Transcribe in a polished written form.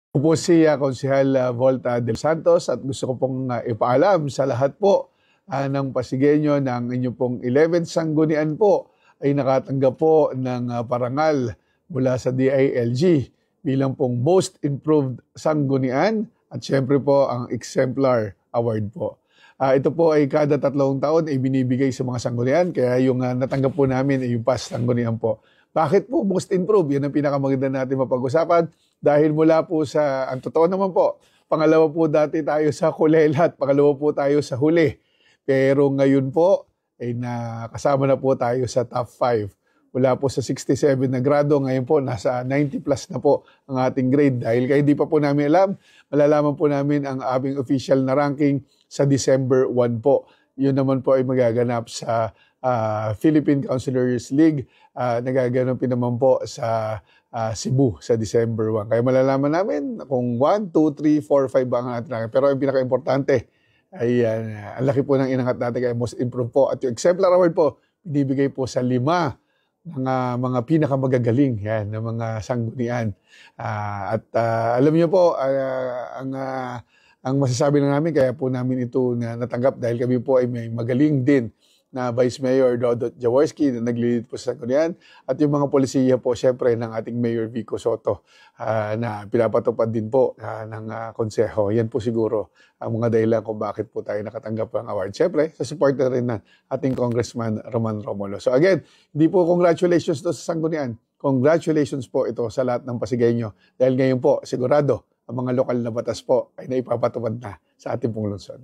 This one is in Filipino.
Ako po si Konsehal Volta del Santos at gusto ko pong ipaalam sa lahat po ng Pasigueño ng inyong pong 11th Sanggunian po ay nakatanggap po ng parangal mula sa DILG bilang pong Most Improved Sanggunian at syempre po ang Exemplar Award po. Ito po ay kada 3 taon ay binibigay sa mga sanggunian, kaya yung natanggap po namin ay yung past sanggunian po. Bakit po most improved? Yan ang pinakamaganda natin mapag-usapan dahil mula po sa, ang totoo naman po, pangalawa po dati tayo sa kulelat, pangalawa po tayo sa huli. Pero ngayon po ay nakasama na po tayo sa top 5. Mula po sa 67 na grado, ngayon po nasa 90 plus na po ang ating grade. Dahil kaya hindi pa po namin alam, malalaman po namin ang aming official na ranking sa December 1 po. Yun naman po ay magaganap sa Philippine Counselors League. Nagaganapin naman po sa Cebu sa December 1. Kaya malalaman namin kung 1, 2, 3, 4, 5 ba ang ating ranking. Pero ang pinaka-importante ay ang laki po ng inangat natin kaya most improved po. At yung Exemplar Award po, binibigay po sa 5 mga pinakamagagaling yan, ng mga sanggunian. Alam niyo po, ang masasabi na namin, kaya po namin ito natanggap dahil kami po ay may magaling din na Vice Mayor Dodot Jaworski na naglilid po sa sanggunian at yung mga polisiya po syempre ng ating Mayor Vico Soto na pinapatupad din po ng konseho. Yan po siguro ang mga dahilan kung bakit po tayo nakatanggap ng award. Syempre, sa support na rin ng ating Congressman Roman Romulo. So again, hindi po congratulations to sa sanggunian. Congratulations po ito sa lahat ng Pasigueño dahil ngayon po sigurado ang mga lokal na batas po ay naipapatupad na sa ating pong lungsod.